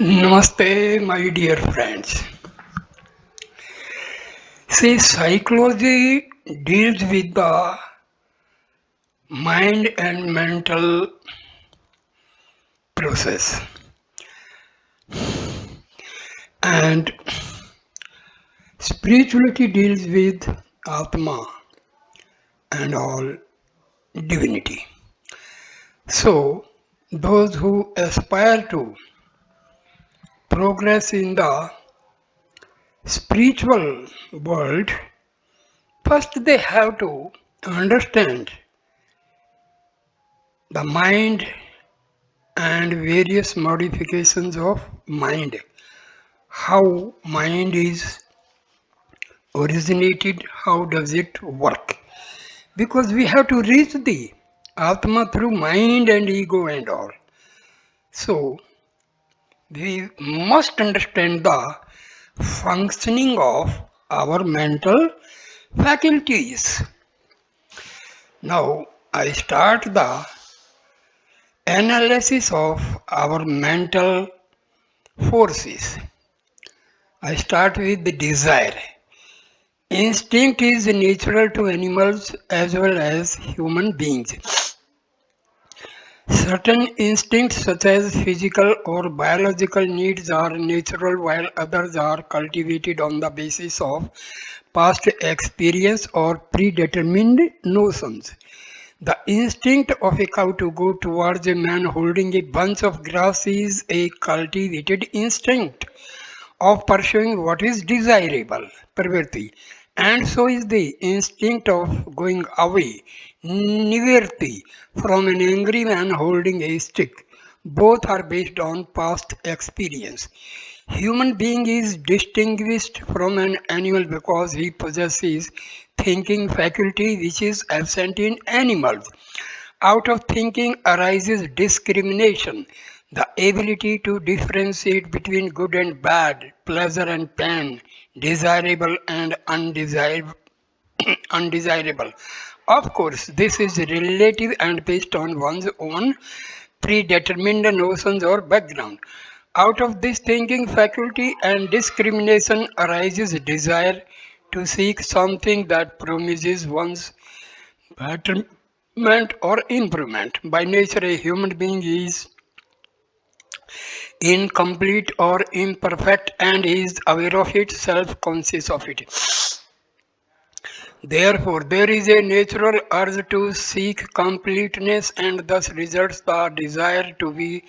Namaste, my dear friends. See, psychology deals with the mind and mental process, and spirituality deals with Atma and all divinity. So, those who aspire to progress in the spiritual world, first they have to understand the mind and various modifications of mind, how mind is originated, how does it work, because we have to reach the Atma through mind and ego and all. So we must understand the functioning of our mental faculties. Now I start the analysis of our mental forces. I start with the desire. Instinct is natural to animals as well as human beings. Certain instincts, such as physical or biological needs, are natural while others are cultivated on the basis of past experience or predetermined notions. The instinct of a cow to go towards a man holding a bunch of grass is a cultivated instinct of pursuing what is desirable, pravritti, and so is the instinct of going away, nivritti, from an angry man holding a stick. Both are based on past experience. Human being is distinguished from an animal because he possesses thinking faculty which is absent in animals. Out of thinking arises discrimination, the ability to differentiate between good and bad, pleasure and pain, desirable and undesirable. undesirable. Of course, this is relative and based on one's own predetermined notions or background. Out of this thinking faculty and discrimination arises desire to seek something that promises one's betterment or improvement. By nature, a human being is incomplete or imperfect and is aware of it, self conscious of it. Therefore, there is a natural urge to seek completeness, and thus results the desire to be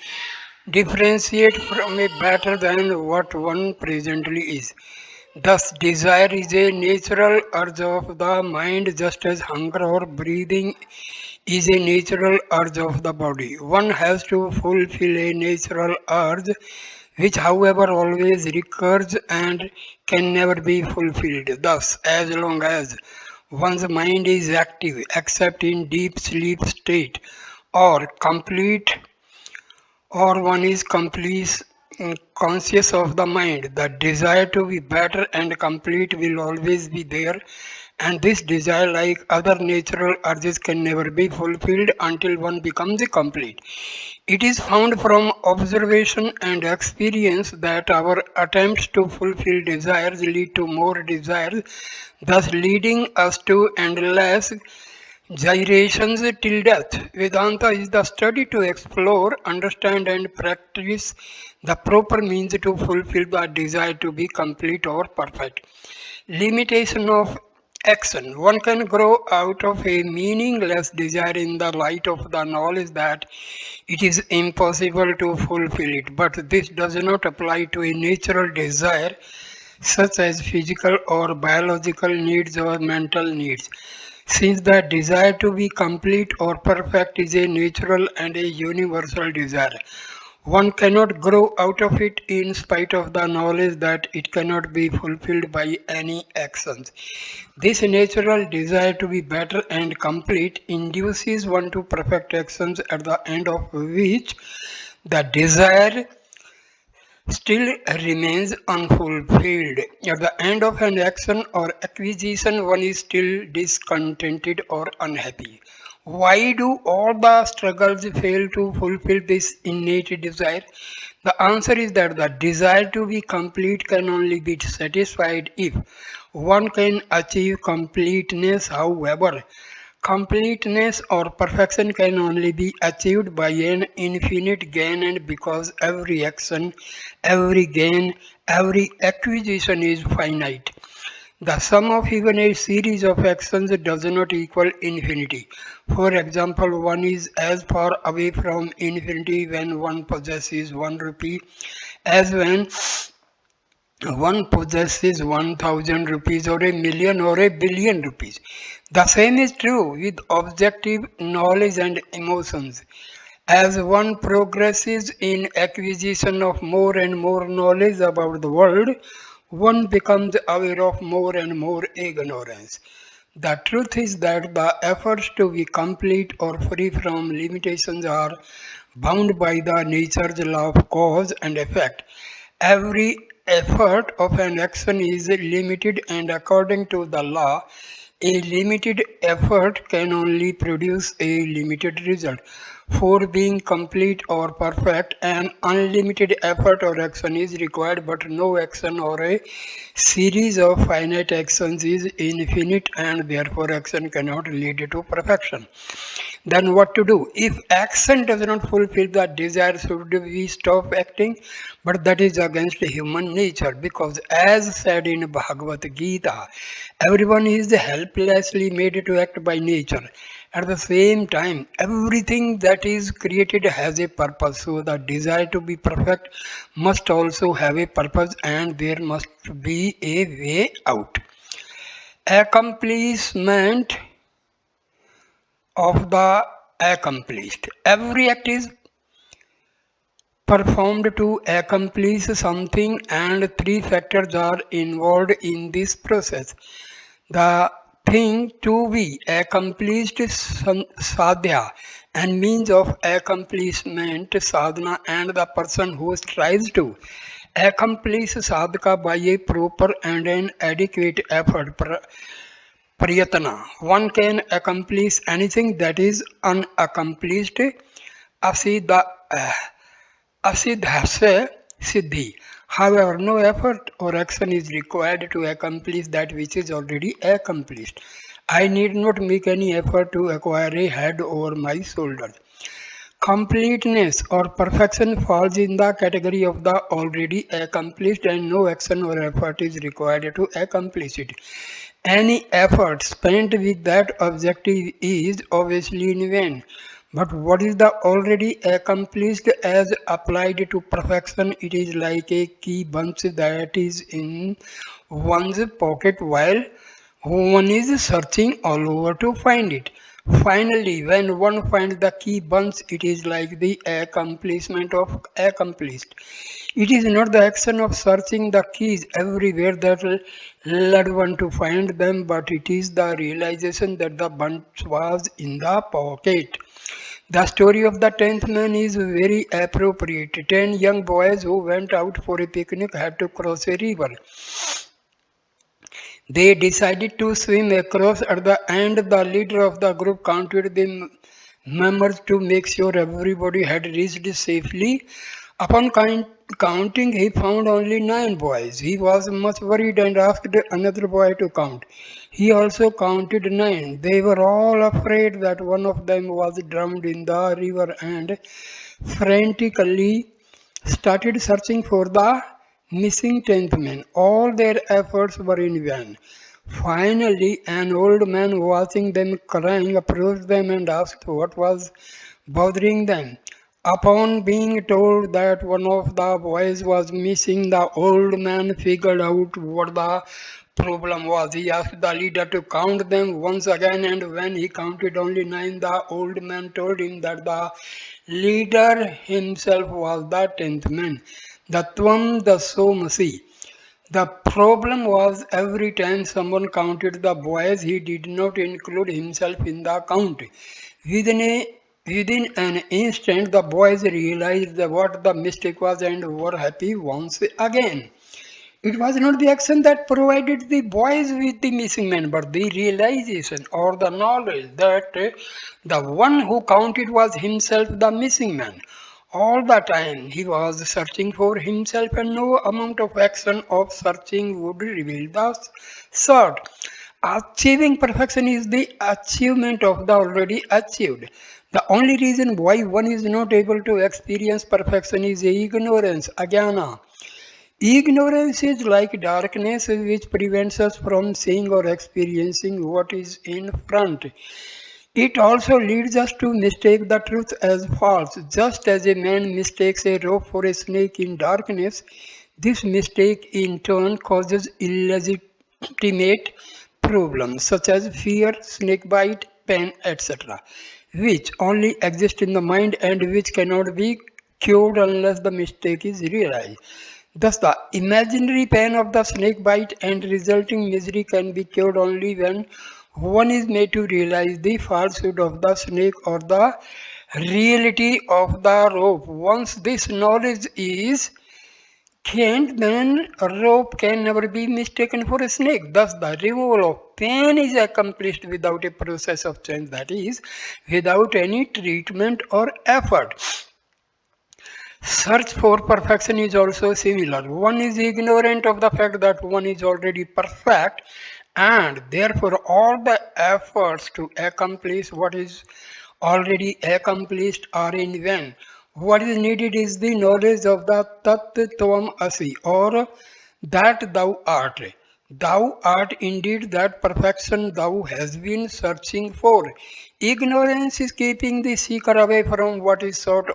differentiate from a better than what one presently is. Thus, desire is a natural urge of the mind, just as hunger or breathing is a natural urge of the body. One has to fulfill a natural urge, which, however, always recurs and can never be fulfilled. Thus, as long as one's mind is active, except in deep sleep state, or complete or one is complete conscious of the mind, the desire to be better and complete will always be there, and this desire, like other natural urges, can never be fulfilled until one becomes complete. It is found from observation and experience that our attempts to fulfill desires lead to more desires, thus leading us to endless gyrations till death. Vedanta is the study to explore, understand, and practice the proper means to fulfill the desire to be complete or perfect. Limitation of action. One can grow out of a meaningless desire in the light of the knowledge that it is impossible to fulfill it, but this does not apply to a natural desire such as physical or biological needs or mental needs. Since the desire to be complete or perfect is a natural and a universal desire, one cannot grow out of it in spite of the knowledge that it cannot be fulfilled by any actions. This natural desire to be better and complete induces one to perfect actions, at the end of which the desire still remains unfulfilled. At the end of an action or acquisition, one is still discontented or unhappy. Why do all the struggles fail to fulfill this innate desire? The answer is that the desire to be complete can only be satisfied if one can achieve completeness. However, completeness or perfection can only be achieved by an infinite gain, and because every action, every gain, every acquisition is finite. The sum of even a series of actions does not equal infinity. For example, one is as far away from infinity when one possesses 1 rupee as when one possesses 1000 rupees or a million or a billion rupees. The same is true with objective knowledge and emotions. As one progresses in acquisition of more and more knowledge about the world, one becomes aware of more and more ignorance. The truth is that the efforts to be complete or free from limitations are bound by the nature's law of cause and effect. Every effort of an action is limited, and according to the law, a limited effort can only produce a limited result. For being complete or perfect, an unlimited effort or action is required, but no action or a series of finite actions is infinite, and therefore action cannot lead to perfection. Then what to do? If action does not fulfill the desire, should we stop acting? But that is against human nature, because as said in Bhagavad Gita, everyone is helplessly made to act by nature. At the same time, everything that is created has a purpose. So the desire to be perfect must also have a purpose, and there must be a way out. Accomplishment of the accomplished. Every act is performed to accomplish something, and three factors are involved in this process. The thing to be accomplished, sadhya, and means of accomplishment, sadhana, and the person who strives to accomplish sadhaka by a proper and an adequate effort, prayatana. One can accomplish anything that is unaccomplished. Asiddha, Asiddhasya Siddhi. However, no effort or action is required to accomplish that which is already accomplished. I need not make any effort to acquire a head over my shoulders. Completeness or perfection falls in the category of the already accomplished, and no action or effort is required to accomplish it. Any effort spent with that objective is obviously in vain. But what is the already accomplished as applied to perfection? It is like a key bunch that is in one's pocket while one is searching all over to find it. Finally, when one finds the key bunch, it is like the accomplishment of accomplished. It is not the action of searching the keys everywhere that led one to find them, but it is the realization that the bunch was in the pocket. The story of the 10th man is very appropriate. 10 young boys who went out for a picnic had to cross a river. They decided to swim across. At the end, the leader of the group counted the members to make sure everybody had reached safely. Upon counting, he found only 9 boys. He was much worried and asked another boy to count. He also counted 9. They were all afraid that one of them was drowned in the river and frantically started searching for the missing 10th man. All their efforts were in vain. Finally, an old man watching them crying approached them and asked what was bothering them. Upon being told that one of the boys was missing, the old man figured out what the problem was. He asked the leader to count them once again, and when he counted only 9, the old man told him that the leader himself was the 10th man. The Tvam Dasomasi. The problem was every time someone counted the boys, he did not include himself in the count. Within a Within an instant, the boys realized what the mistake was and were happy once again. It was not the action that provided the boys with the missing man, but the realization or the knowledge that the one who counted was himself the missing man. All the time he was searching for himself, and no amount of action of searching would reveal the sought. Achieving perfection is the achievement of the already achieved. The only reason why one is not able to experience perfection is ignorance, ajnana. Ignorance is like darkness which prevents us from seeing or experiencing what is in front. It also leads us to mistake the truth as false. Just as a man mistakes a rope for a snake in darkness, this mistake in turn causes illegitimate problems such as fear, snake bite, pain, etc., which only exist in the mind and which cannot be cured unless the mistake is realized. Thus, the imaginary pain of the snake bite and resulting misery can be cured only when one is made to realize the falsehood of the snake or the reality of the rope. Once this knowledge is gained, then a rope can never be mistaken for a snake. Thus, the removal of pain is accomplished without a process of change, that is, without any treatment or effort. Search for perfection is also similar. One is ignorant of the fact that one is already perfect, and therefore all the efforts to accomplish what is already accomplished are in vain. What is needed is the knowledge of the Tat Tvam Asi, or that thou art. Thou art indeed that perfection thou hast been searching for. Ignorance is keeping the seeker away from what is sought,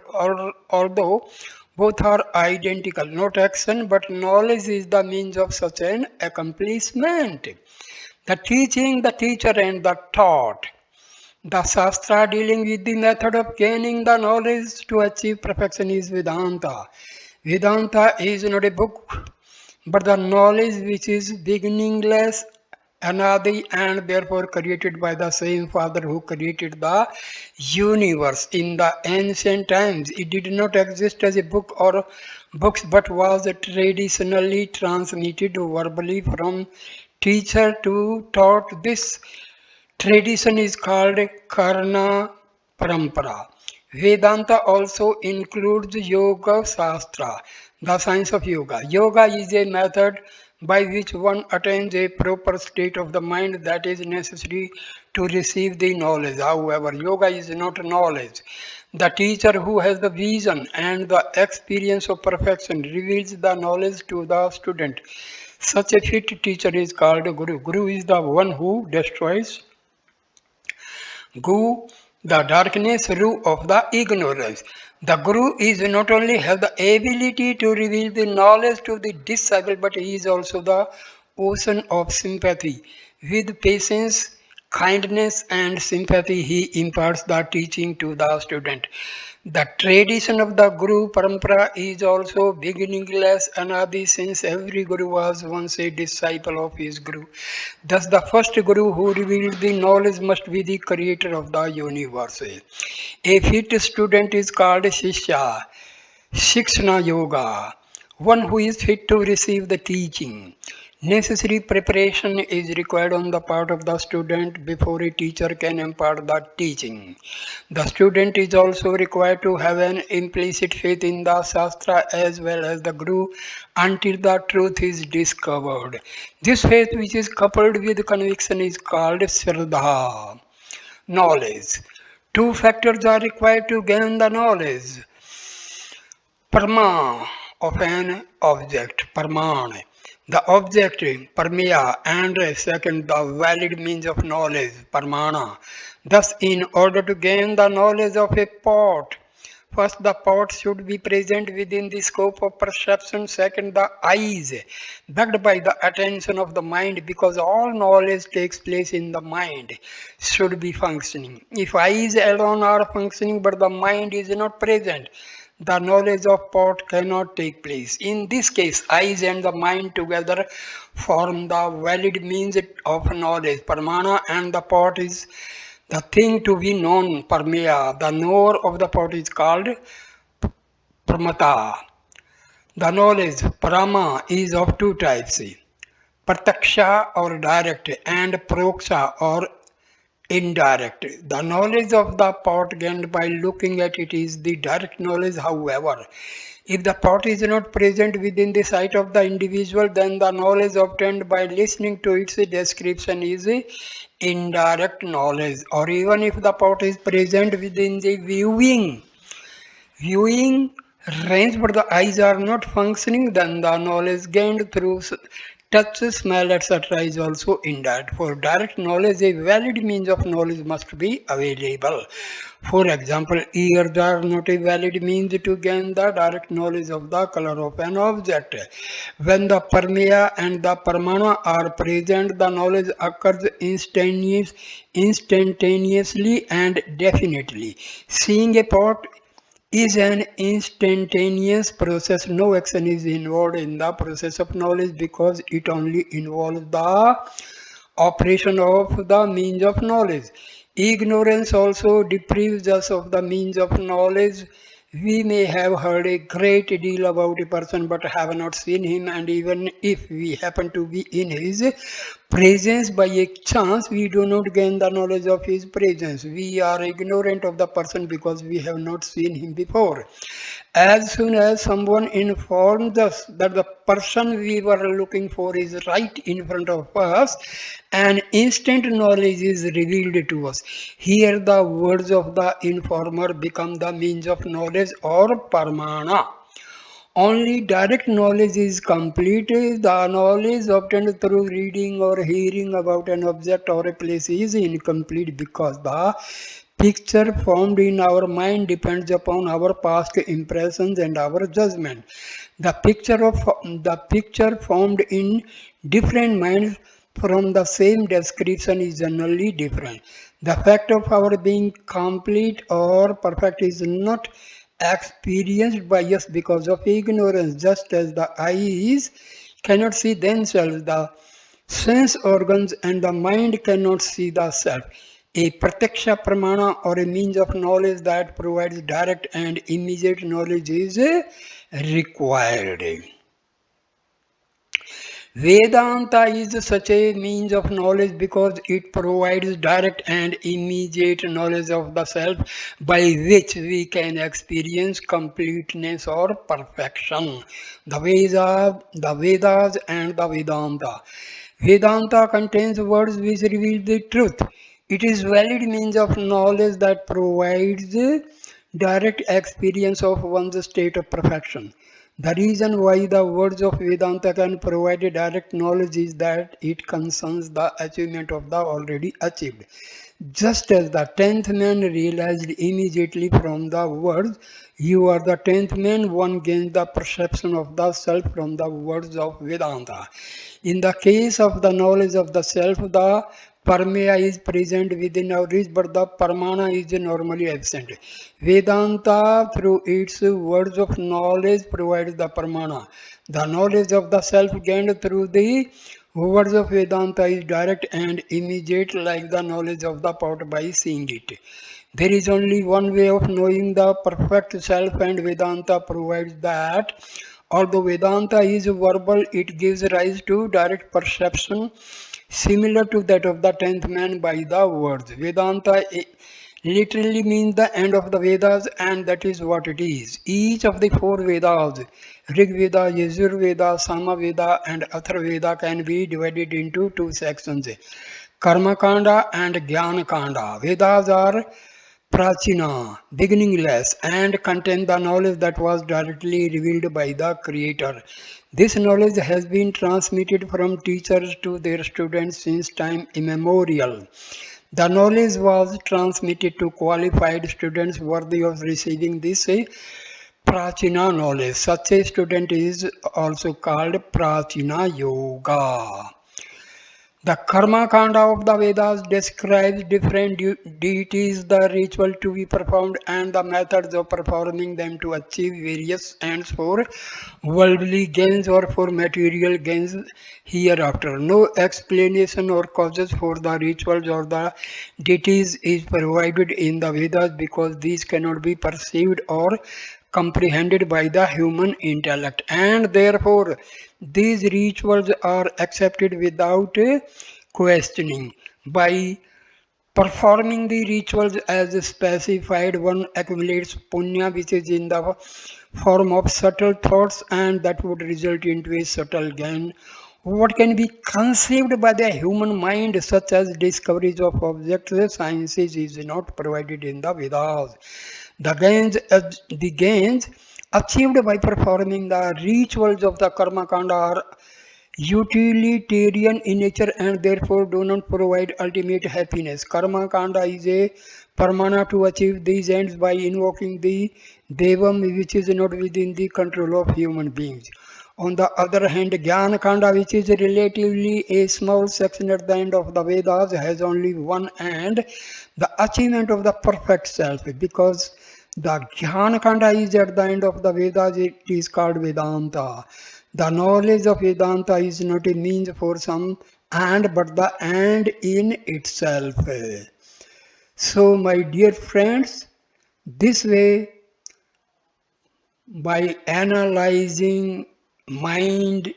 although both are identical. Not action, but knowledge is the means of such an accomplishment. The teaching, the teacher, and the taught. The Shastra dealing with the method of gaining the knowledge to achieve perfection is Vedanta. Vedanta is not a book, but the knowledge which is beginningless, anadi, and therefore created by the same Father who created the universe. In the ancient times, it did not exist as a book or books, but was traditionally transmitted verbally from teacher to taught. This tradition is called Karna Parampara. Vedanta also includes Yoga Shastra, the science of yoga. Yoga is a method by which one attains a proper state of the mind that is necessary to receive the knowledge. However, yoga is not knowledge. The teacher who has the vision and the experience of perfection reveals the knowledge to the student. Such a fit teacher is called Guru. Guru is the one who destroys Gu, the darkness, Ru of the ignorance. The Guru is not only has the ability to reveal the knowledge to the disciple, but he is also the ocean of sympathy. With patience, kindness, and sympathy, he imparts the teaching to the student. The tradition of the Guru Parampara is also beginningless anadi, since every Guru was once a disciple of his Guru. Thus, the first Guru who revealed the knowledge must be the creator of the universe. A fit student is called Shishya, Shikshana Yoga, one who is fit to receive the teaching. Necessary preparation is required on the part of the student before a teacher can impart the teaching. The student is also required to have an implicit faith in the Shastra as well as the Guru until the truth is discovered. This faith, which is coupled with conviction, is called Shraddha, knowledge. Two factors are required to gain the knowledge. Parma of an object, Parman. The object, Parmaya, and second, the valid means of knowledge, Parmana. Thus, in order to gain the knowledge of a pot, first the pot should be present within the scope of perception, second, the eyes, backed by the attention of the mind, because all knowledge takes place in the mind, should be functioning. If eyes alone are functioning but the mind is not present, the knowledge of pot cannot take place. In this case, eyes and the mind together form the valid means of knowledge, Pramana, and the pot is The thing to be known, parmeya, the knower of the pot is called pramata. The knowledge, parama, is of two types, prataksha or direct and proksha or indirect. The knowledge of the pot gained by looking at it is the direct knowledge, however. If the pot is not present within the sight of the individual, then the knowledge obtained by listening to its description is indirect knowledge. Or even if the pot is present within the viewing range but the eyes are not functioning, then the knowledge gained through touch, smell, etc. is also indirect. For direct knowledge, a valid means of knowledge must be available. For example, ears are not a valid means to gain the direct knowledge of the color of an object. When the parmeya and the pramana are present, the knowledge occurs instantaneously and definitely. Seeing a pot is an instantaneous process. No action is involved in the process of knowledge because it only involves the operation of the means of knowledge. Ignorance also deprives us of the means of knowledge. We may have heard a great deal about a person but have not seen him, and even if we happen to be in his presence by a chance, we do not gain the knowledge of his presence. We are ignorant of the person because we have not seen him before. As soon as someone informs us that the person we were looking for is right in front of us, an instant knowledge is revealed to us. Here the words of the informer become the means of knowledge or pramana. Only direct knowledge is complete. The knowledge obtained through reading or hearing about an object or a place is incomplete because the picture formed in our mind depends upon our past impressions and our judgment. The picture formed in different minds from the same description is generally different. The fact of our being complete or perfect is not experienced by us because of ignorance, just as the eyes cannot see themselves, the sense organs and the mind cannot see the self. A prataksha pramana or a means of knowledge that provides direct and immediate knowledge is required. Vedanta is such a means of knowledge because it provides direct and immediate knowledge of the self by which we can experience completeness or perfection. The Vedas and the Vedanta. Vedanta contains words which reveal the truth. It is valid means of knowledge that provides direct experience of one's state of perfection. The reason why the words of Vedanta can provide a direct knowledge is that it concerns the achievement of the already achieved. Just as the tenth man realized immediately from the words, "You are the tenth man," one gains the perception of the self from the words of Vedanta. In the case of the knowledge of the self, the parmeya is present within our reach, but the pramana is normally absent. Vedanta, through its words of knowledge, provides the pramana. The knowledge of the self gained through the words of Vedanta is direct and immediate, like the knowledge of the pot by seeing it. There is only one way of knowing the perfect self, and Vedanta provides that. Although Vedanta is verbal, it gives rise to direct perception similar to that of the tenth man by the words. Vedanta literally means the end of the Vedas, and that is what it is. Each of the four Vedas, Rig Veda, Yajur Veda, Sama Veda, and Athar Veda, can be divided into two sections, Karma Kanda and Jnana Kanda. Vedas are Prachina, beginningless, and contain the knowledge that was directly revealed by the Creator. This knowledge has been transmitted from teachers to their students since time immemorial. The knowledge was transmitted to qualified students worthy of receiving this Prachina knowledge. Such a student is also called Prachina Yoga. The Karma Kanda of the Vedas describes different deities, the ritual to be performed, and the methods of performing them to achieve various ends for worldly gains or for material gains hereafter. No explanation or causes for the rituals or the deities is provided in the Vedas because these cannot be perceived or comprehended by the human intellect, and therefore these rituals are accepted without questioning. By performing the rituals as specified, one accumulates punya, which is in the form of subtle thoughts, and that would result into a subtle gain. What can be conceived by the human mind, such as discoveries of objects, sciences, is not provided in the Vedas. The gains achieved by performing the rituals of the Karma Kanda are utilitarian in nature and therefore do not provide ultimate happiness. Karma Kanda is a pramana to achieve these ends by invoking the Devam, which is not within the control of human beings. On the other hand, Jnana Kanda, which is relatively a small section at the end of the Vedas, has only one end, the achievement of the perfect self. Because the Jnana Kanda is at the end of the Vedas, it is called Vedanta. The knowledge of Vedanta is not a means for some end, but the end in itself. So, my dear friends, this way, by analyzing mind,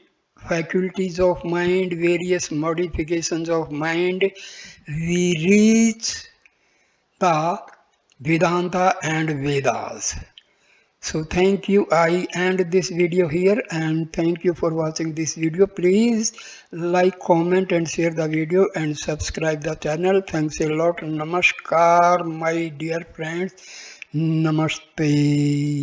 faculties of mind, various modifications of mind, we reach the Vedanta and Vedas. So thank you. I end this video here and thank you for watching this video. Please like, comment and share the video and subscribe the channel. Thanks a lot. Namaskar, my dear friends. Namaste.